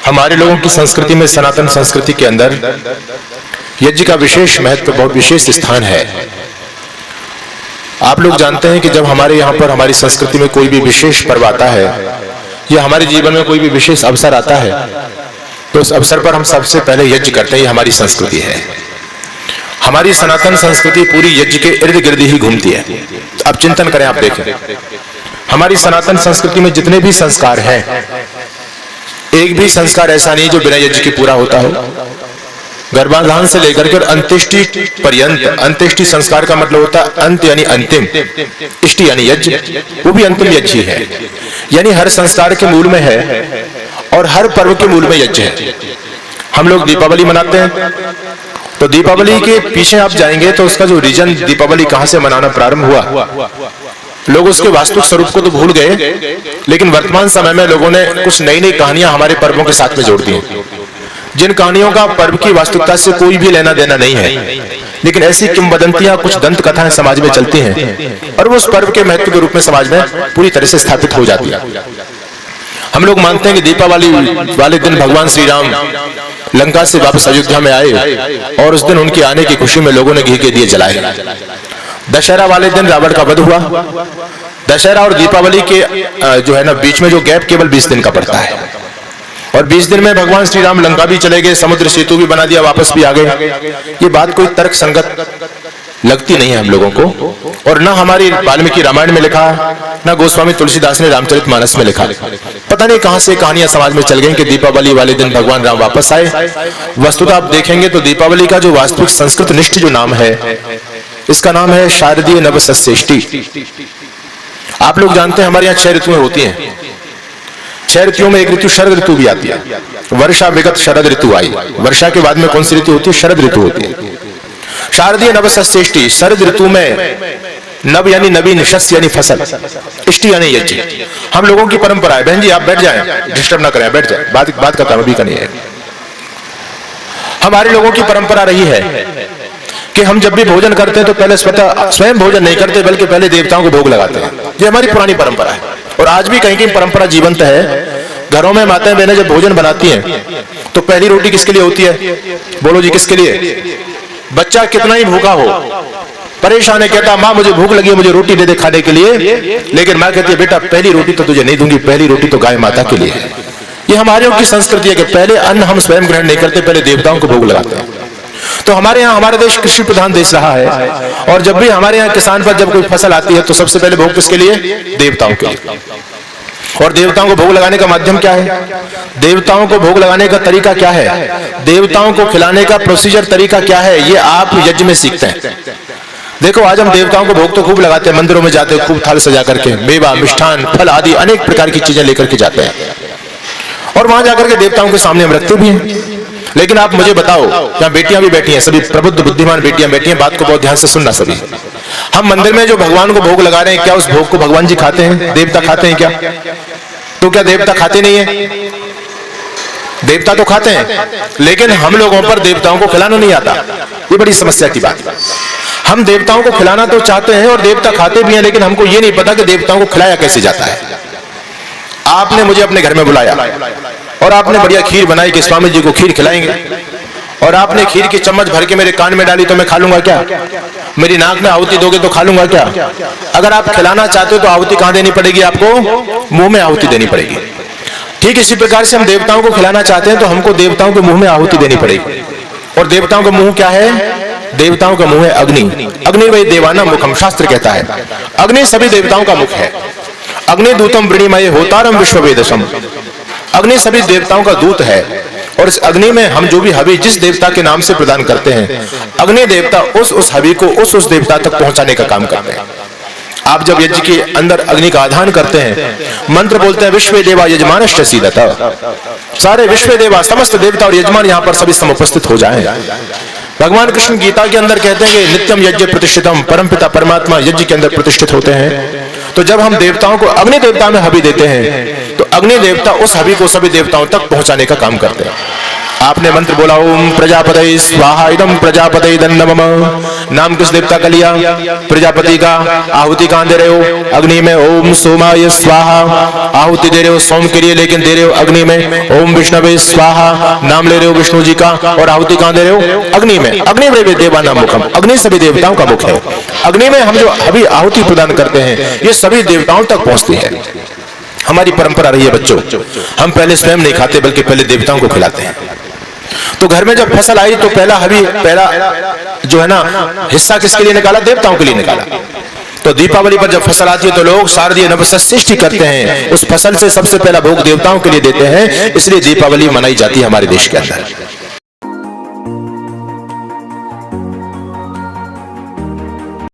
हमारे लोगों की संस्कृति में, सनातन संस्कृति के अंदर यज्ञ का विशेष महत्व, बहुत विशेष स्थान है। आप लोग जानते हैं कि जब हमारे यहाँ पर, हमारी संस्कृति में कोई भी विशेष पर्व आता है या हमारे जीवन में कोई भी विशेष अवसर आता है, तो उस अवसर पर हम सबसे पहले यज्ञ करते हैं। ये हमारी संस्कृति है। हमारी सनातन संस्कृति पूरी यज्ञ के इर्द गिर्द ही घूमती है। अब चिंतन करें, आप देखें, हमारी सनातन संस्कृति में जितने भी संस्कार हैं, एक भी संस्कार ऐसा नहीं जो बिना यज्ञ के पूरा होता हो। गर्भाधान से लेकर के अंत्येष्टि पर्यंत, अंत्येष्टि संस्कार का मतलब होता है अंत यानी अंतिम, इष्टि यानी यज्ञ, वो भी अंतिम यज्ञ ही है। यानी हर संस्कार के मूल में है और हर पर्व के मूल में यज्ञ है। हम लोग दीपावली मनाते हैं, तो दीपावली के पीछे आप जाएंगे तो उसका जो रीजन, दीपावली कहां से मनाना प्रारंभ हुआ, लोग उसके वास्तविक स्वरूप को तो भूल गए, लेकिन वर्तमान समय में लोगों ने कुछ नई नई कहानियां हमारे पर्वों के साथ में जोड़ दी हैं, जिन कहानियों का पर्व की वास्तविकता से कोई भी लेना देना नहीं है, लेकिन ऐसी किंवदंतियां, कुछ दंत कथाएं समाज में चलती हैं और वो उस पर्व के महत्व के रूप में समाज में पूरी तरह से स्थापित हो जाती है। हम लोग मानते हैं कि दीपावली वाले दिन भगवान श्री राम लंका से वापस अयोध्या में आए और उस दिन उनके आने की खुशी में लोगों ने घी के दिए जलाए। दशहरा वाले दिन रावण का वध हुआ। दशहरा और दीपावली के जो है ना बीच में जो गैप केवल 20 दिन का पड़ता है, और 20 दिन में भगवान श्री राम लंका भी चले गए, समुद्र सेतु भी बना दिया, वापस भी आ गए। ये बात कोई तर्क संगत लगती नहीं है हम लोगों को, और ना हमारी वाल्मीकि रामायण में लिखा, ना गोस्वामी तुलसीदास ने रामचरितमानस में लिखा। पता नहीं कहां से कहानियां समाज में चल गई कि दीपावली वाले दिन भगवान राम वापस आए। वस्तुतः आप देखेंगे तो दीपावली का जो वास्तविक संस्कृत निष्ठ जो नाम है, इसका नाम है शारदीय नवसस्येष्टि। आप लोग जानते हैं हमारे यहाँ 6 ऋतुएं होती हैं। 6 ऋतुओं में एक ऋतु शरद ऋतु भी आती है। वर्षा विगत शरद ऋतु आई। वर्षा के बाद में कौन सी ऋतु होती है? शरद ऋतु होती है। शारदीय नवसस्येष्टि, शरद ऋतु में नव यानी नवीन, शस्य यानी फसल, इष्टि यानी यज्ञ। हम लोगों की परंपरा है। बहन जी आप बैठ जाएं, डिस्टर्ब ना करें, बैठ जाएं, बात करता हूं, अभी का नहीं है। हमारे लोगों की परंपरा रही है कि हम जब भी भोजन करते हैं तो पहले स्वयं भोजन नहीं करते, बल्कि पहले देवताओं को भोग लगाते हैं। ये हमारी पुरानी परंपरा है और आज भी कहीं कहीं परंपरा जीवंत है। घरों में माताएं बहनें जब भोजन बनाती हैं तो पहली रोटी किसके लिए होती है? बोलो जी, किसके लिए? बच्चा कितना ही भूखा हो, परेशान है, कहता माँ मुझे भूख लगी है, मुझे रोटी दे दे खाने के लिए, लेकिन माँ कहती है बेटा पहली रोटी तो तुझे नहीं दूंगी, पहली रोटी तो गाय माता के लिए है। ये हमारे की संस्कृति है कि पहले अन्न हम स्वयं ग्रहण नहीं करते, पहले देवताओं को भोग लगाते हैं। तो हमारे यहाँ, हमारा देश कृषि प्रधान देश रहा है, और जब भी हमारे यहाँ किसान पर जब कोई फसल आती है तो सबसे पहले भोग किसके लिए? देवताओं के लिए। और देवताओं को भोग लगाने का माध्यम क्या है? देवताओं को भोग लगाने का तरीका क्या है? देवताओं को खिलाने का प्रोसीजर, तरीका क्या है? ये आप यज्ञ में सीखते हैं। देखो आज हम देवताओं को भोग तो खूब लगाते हैं, मंदिरों में जाते हैं, खूब थाल सजा करके मेवा, मिष्ठान, फल आदि अनेक प्रकार की चीजें लेकर के जाते हैं, और वहां जाकर के देवताओं के सामने हम रखते भी हैं। लेकिन आप मुझे बताओ, यहाँ बेटियां भी बैठी हैं, सभी प्रबुद्ध बुद्धिमान बेटियां बैठी हैं, बात को बहुत ध्यान से सुनना सभी। हम मंदिर में जो भगवान को भोग लगा रहे हैं, क्या उस भोग को भगवान जी खाते हैं? देवता खाते हैं क्या? तो क्या देवता खाते नहीं है? देवता तो खाते हैं, लेकिन हम लोगों पर देवताओं को खिलाना नहीं आता। ये बड़ी समस्या की बात है। हम देवताओं को खिलाना तो चाहते हैं और देवता खाते भी हैं, लेकिन हमको ये नहीं पता कि देवताओं को खिलाया कैसे जाता है। आपने मुझे अपने घर में बुलाया और आपने बढ़िया खीर बनाई कि स्वामी जी को खीर खिलाएंगे, और आपने खीर की चम्मच भर के मेरे कान में डाली तो मैं खा लूंगा क्या? मेरी नाक में आहुति दोगे तो खा लूंगा क्या? अगर आप खिलाना चाहते हो तो आहुति कहां देनी पड़ेगी? आपको मुंह में आहुति देनी पड़ेगी। ठीक इसी प्रकार से हम देवताओं को खिलाना चाहते हैं तो हमको देवताओं के मुंह में आहुति देनी पड़ेगी। और देवताओं का मुंह क्या है? देवताओं का मुंह है अग्नि। अग्नि वही देवानां मुखम, शास्त्र कहता है। अग्नि सभी देवताओं का मुख है। अग्नि दूतम वृणीमये होतारम विश्ववेदसम। अग्नि सभी देवताओं का दूत है, और इस अग्नि में हम जो भी हवि जिस देवता के नाम से प्रदान करते हैं, अग्नि देवता उस हवि को उस देवता तक पहुंचाने का काम करते हैं। आप जब यज्ञ के अंदर अग्नि का आधान करते हैं, मंत्र बोलते हैं विश्व देवा यजमानश्च सीदता, सारे विश्व देवा, समस्त देवता और यजमान यहाँ पर सभी समुपस्थित हो जाएं। भगवान कृष्ण गीता के अंदर कहते हैं कि नित्यम यज्ञ प्रतिष्ठितम, परमपिता परमात्मा यज्ञ के अंदर प्रतिष्ठित होते हैं। तो जब हम देवताओं को अग्नि देवता में हवि देते हैं तो अग्नि देवता उस हवि को सभी देवताओं तक पहुंचाने का काम करते हैं। आपने मंत्र बोला ओम प्रजापते स्वाहा इदम प्रजापते दन्नमम। नाम किस देवता का लिया? प्रजापति का। आहुति कहां दे रहे हो? अग्नि में। ओम सोमाय स्वाहा, आहुति दे रहे हो सोम के लिए, लेकिन दे रहे हो अग्नि में। ओम विष्णवे स्वाहा, नाम ले रहे हो विष्णु जी का, और आहुति कहां दे रहे हो? अग्नि में। अग्नि में देवाना मुखम, अग्नि सभी देवताओं का मुख है। अग्नि में हम जो अभी आहुति प्रदान करते हैं ये सभी देवताओं तक पहुंचती है। हमारी परंपरा रही है बच्चों, हम पहले स्वयं नहीं खाते बल्कि पहले देवताओं को खिलाते हैं। तो घर में जब फसल आई तो पहला जो है ना हिस्सा किसके लिए निकाला? देवताओं के लिए निकाला। तो दीपावली पर जब फसल आती है तो लोग शारदीय नववर्ष सृष्टि करते हैं, उस फसल से सबसे पहला भोग देवताओं के लिए देते हैं, इसलिए दीपावली मनाई जाती है हमारे देश के अंदर।